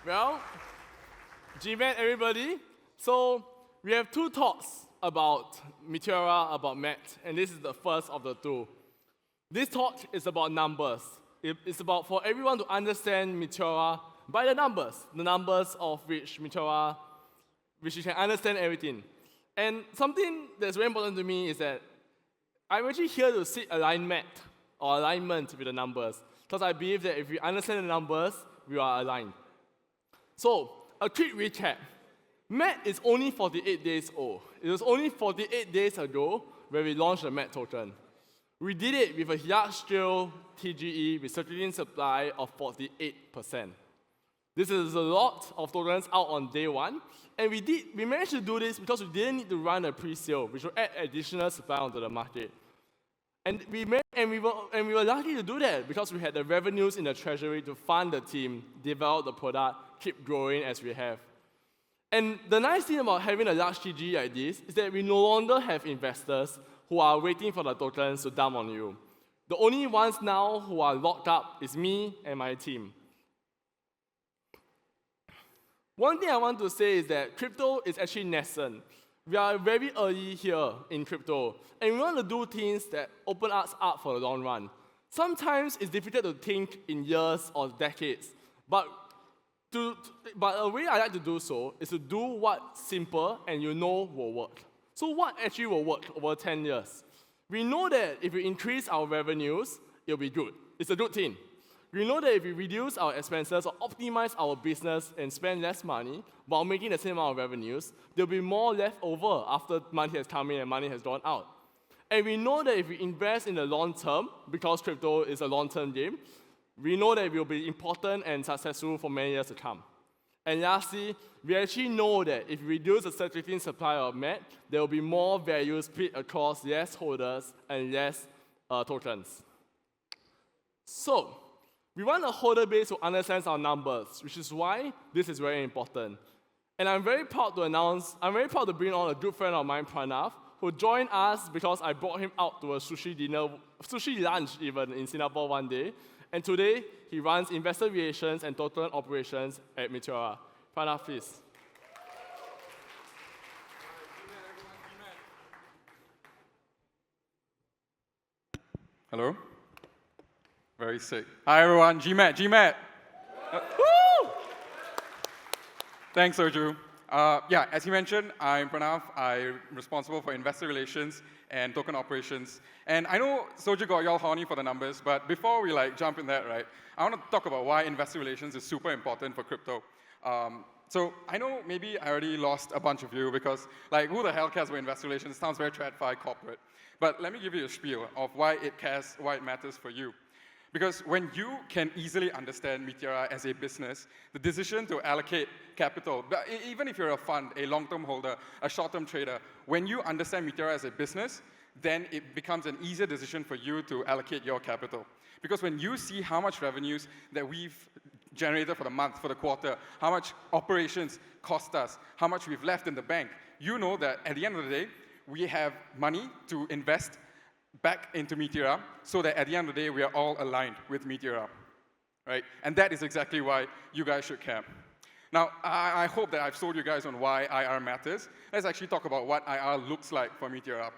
Well, GMAT, everybody. So we have two talks about Meteora, about Math, and this is the first of the two. This talk is about numbers. It's about for everyone to understand Meteora by the numbers of which Meteora, which you can understand everything. And something that's very important to me is that I'm actually here to seek alignment with the numbers, because I believe that if we understand the numbers, we are aligned. So, a quick recap. MET is only 48 days old. It was only 48 days ago when we launched the MET token. We did it with a large-scale TGE with circulating supply of 48%. This is a lot of tokens out on day one, and we managed to do this because we didn't need to run a pre-sale, which will add additional supply onto the market. And we were lucky to do that because we had the revenues in the treasury to fund the team, develop the product, keep growing as we have. And the nice thing about having a large TGE like this is that we no longer have investors who are waiting for the tokens to dump on you. The only ones now who are locked up is me and my team. One thing I want to say is that crypto is actually nascent. We are very early here in crypto, and we want to do things that open us up for the long run. Sometimes it's difficult to think in years or decades, but a way I like to do so is to do what's simple and you know will work. So what actually will work over 10 years? We know that if we increase our revenues, it'll be good. It's a good thing. We know that if we reduce our expenses or optimize our business and spend less money while making the same amount of revenues, there'll be more left over after money has come in and money has gone out. And we know that if we invest in the long term, because crypto is a long-term game, we know that it will be important and successful for many years to come. And lastly, we actually know that if we reduce the circulating supply of MET, there will be more value split across less holders and less tokens. So, we want a holder base who understands our numbers, which is why this is very important. And I'm very proud to bring on a good friend of mine, Pranav, who joined us because I brought him out to a sushi lunch even in Singapore one day. And today, he runs investor relations and token operations at Meteora. Pranav, please. Hello? Very sick. Hi everyone, GMAT. Woo! Thanks, Soju. As you mentioned, I'm Pranav. I'm responsible for investor relations and token operations. And I know Soju got y'all horny for the numbers, but before we jump in that, right, I want to talk about why investor relations is super important for crypto. So I know maybe I already lost a bunch of you because who the hell cares about investor relations? It sounds very TradFi corporate. But let me give you a spiel of why it matters for you. Because when you can easily understand Meteora as a business, the decision to allocate capital, even if you're a fund, a long-term holder, a short-term trader, when you understand Meteora as a business, then it becomes an easier decision for you to allocate your capital. Because when you see how much revenues that we've generated for the month, for the quarter, how much operations cost us, how much we've left in the bank, you know that at the end of the day, we have money to invest back into Meteora so that at the end of the day, we are all aligned with Meteora, right? And that is exactly why you guys should care. Now, I hope that I've sold you guys on why IR matters. Let's actually talk about what IR looks like for Meteora.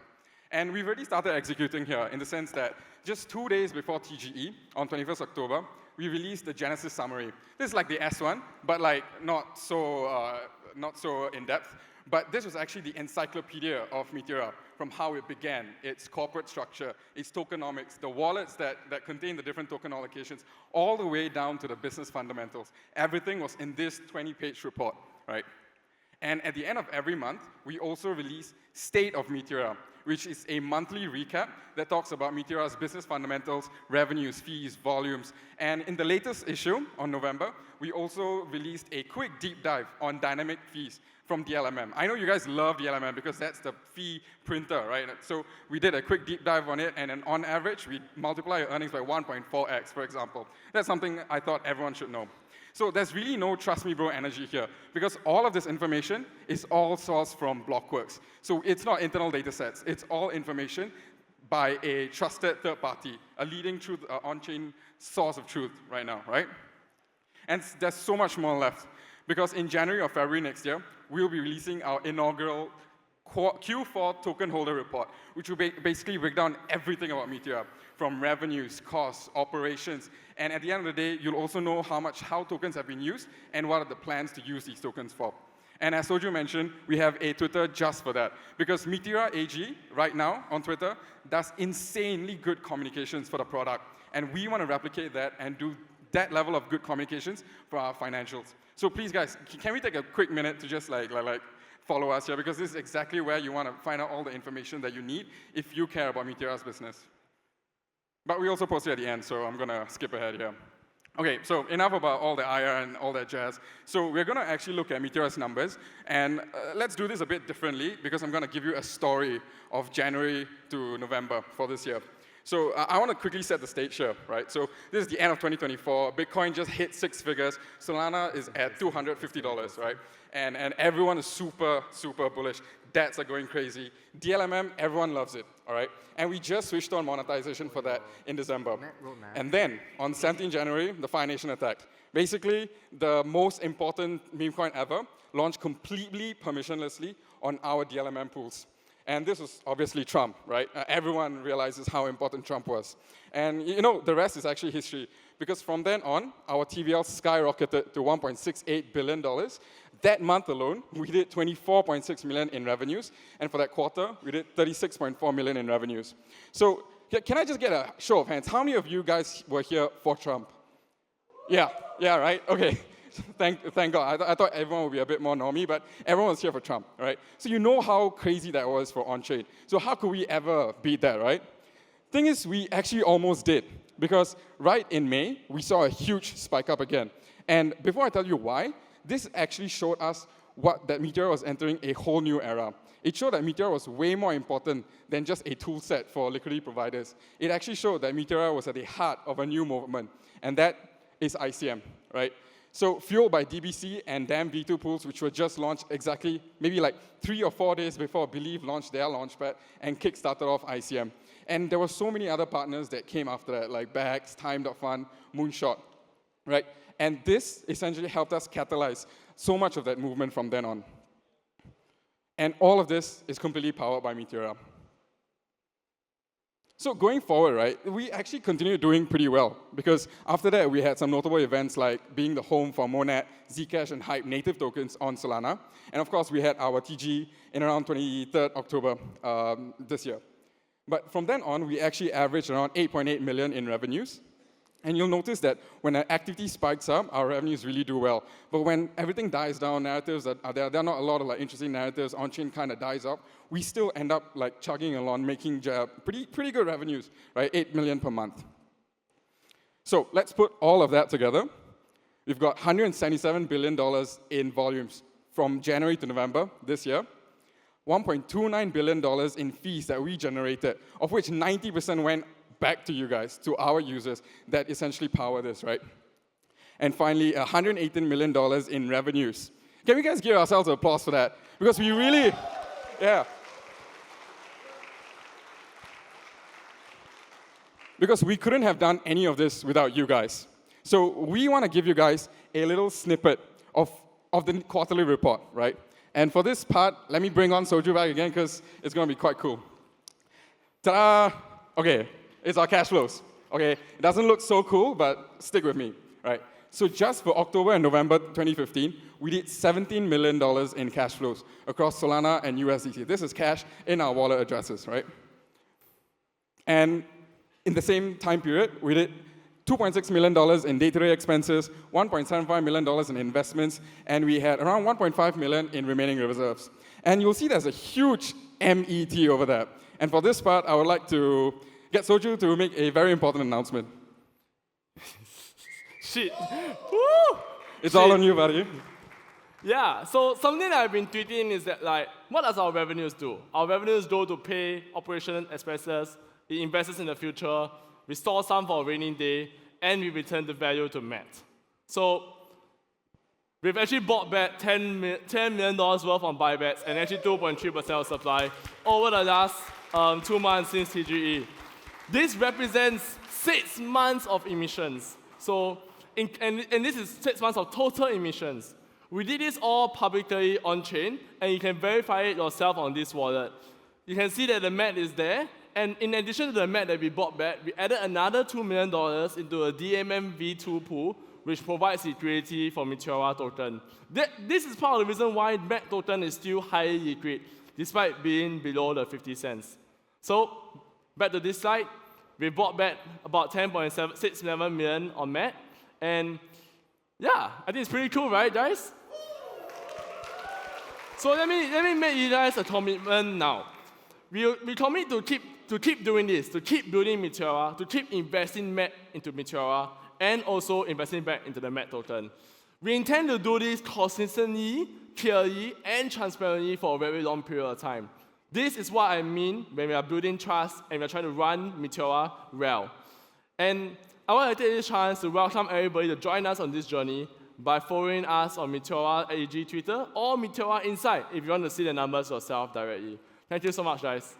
And we've already started executing here in the sense that just 2 days before TGE, on 21st October, we released the Genesis summary. This is like the S1, but not so in-depth. But this was actually the encyclopedia of Meteora, from how it began, its corporate structure, its tokenomics, the wallets that contain the different token allocations, all the way down to the business fundamentals. Everything was in this 20-page report, right? And at the end of every month, we also release State of Meteora, which is a monthly recap that talks about Meteora's business fundamentals, revenues, fees, volumes. And in the latest issue, on November, we also released a quick deep dive on dynamic fees from DLMM. I know you guys love DLMM because that's the fee printer, right? So we did a quick deep dive on it, and then on average, we multiply your earnings by 1.4x, for example. That's something I thought everyone should know. So there's really no trust me bro energy here, because all of this information is all sourced from Blockworks. So it's not internal data sets, it's all information by a trusted third party, a leading truth on-chain source of truth right now, right? And there's so much more left, because in January or February next year, we'll be releasing our inaugural Q4 token holder report, which will basically break down everything about Meteora, from revenues, costs, operations, and at the end of the day, you'll also know how tokens have been used and what are the plans to use these tokens for. And as Soju mentioned, we have a Twitter just for that, because Meteora AG, right now on Twitter, does insanely good communications for the product, and we want to replicate that and do that level of good communications for our financials. So please, guys, can we take a quick minute to just like follow us here, because this is exactly where you want to find out all the information that you need if you care about Meteora's business. But we also post it at the end, so I'm going to skip ahead here. Okay, so enough about all the IR and all that jazz. So we're going to actually look at Meteora's numbers, and let's do this a bit differently, because I'm going to give you a story of January to November for this year. So I want to quickly set the stage here, right? So this is the end of 2024. Bitcoin just hit 6 figures. Solana is at $250, right? And everyone is super, super bullish. DATs are going crazy. DLMM, everyone loves it, all right? And we just switched on monetization for that in December. And then, on 17 January, the Fire Nation attacked. Basically, the most important meme coin ever launched completely permissionlessly on our DLMM pools. And this was obviously Trump, right? Everyone realizes how important Trump was. And you know, the rest is actually history. Because from then on, our TVL skyrocketed to $1.68 billion. That month alone, we did 24.6 million in revenues. And for that quarter, we did 36.4 million in revenues. So can I just get a show of hands? How many of you guys were here for Trump? Yeah, right? Okay. Thank God. I thought everyone would be a bit more normie, but everyone was here for Trump, right? So you know how crazy that was for on-chain. So how could we ever beat that, right? Thing is, we actually almost did, because right in May, we saw a huge spike up again. And before I tell you why, this actually showed us that Meteora was entering a whole new era. It showed that Meteora was way more important than just a tool set for liquidity providers. It actually showed that Meteora was at the heart of a new movement, and that is ICM, right? So fueled by DBC and DAM V2 pools, which were just launched exactly maybe like 3 or 4 days before Believe launched their launchpad and kickstarted off ICM. And there were so many other partners that came after that, like Bags, Time.Fun, Moonshot, right? And this essentially helped us catalyze so much of that movement from then on. And all of this is completely powered by Meteora. So going forward, right, we actually continued doing pretty well, because after that, we had some notable events like being the home for Monad, Zcash, and Hype native tokens on Solana. And of course, we had our TG in around 23rd October this year. But from then on, we actually averaged around 8.8 million in revenues. And you'll notice that when activity spikes up, our revenues really do well. But when everything dies down, narratives that are there are not a lot of interesting narratives, on-chain kind of dies up, we still end up chugging along, making pretty good revenues, right? 8 million per month. So let's put all of that together. We've got $177 billion in volumes from January to November this year, $1.29 billion in fees that we generated, of which 90% went back to you guys, to our users that essentially power this, right? And finally, $118 million in revenues. Can we guys give ourselves an applause for that? Because we really, yeah. Because we couldn't have done any of this without you guys. So we want to give you guys a little snippet of the quarterly report, right? And for this part, let me bring on Soju back again, because it's going to be quite cool. Ta-da! Okay. It's our cash flows, okay? It doesn't look so cool, but stick with me, right? So just for October and November 2015, we did $17 million in cash flows across Solana and USDT. This is cash in our wallet addresses, right? And in the same time period, we did $2.6 million in day-to-day expenses, $1.75 million in investments, and we had around $1.5 million in remaining reserves. And you'll see there's a huge MET over there. And for this part, I would like to get Soju to make a very important announcement. Shit. Woo! It's all on you, buddy. Yeah, so something that I've been tweeting is that, what does our revenues do? Our revenues go to pay operation expenses, it invests in the future, we store some for a rainy day, and we return the value to Matt. So we've actually bought back $10 million worth on buybacks and actually 2.3% of supply over the last 2 months since TGE. This represents 6 months of emissions. So and this is 6 months of total emissions. We did this all publicly on-chain, and you can verify it yourself on this wallet. You can see that the MET is there, and in addition to the MET that we bought back, we added another $2 million into a DMM V2 pool, which provides liquidity for Meteora token. This is part of the reason why MET token is still highly liquid, despite being below the 50 cents. So, back to this slide, we bought back about 10.67 million on MET, and yeah, I think it's pretty cool, right, guys? So let me make you guys a commitment now. We commit to keep doing this, to keep building Meteora, to keep investing MET into Meteora, and also investing back into the MET token. We intend to do this consistently, clearly, and transparently for a very long period of time. This is what I mean when we are building trust and we are trying to run Meteora well. And I want to take this chance to welcome everybody to join us on this journey by following us on Meteora AG Twitter or Meteora Insight if you want to see the numbers yourself directly. Thank you so much, guys.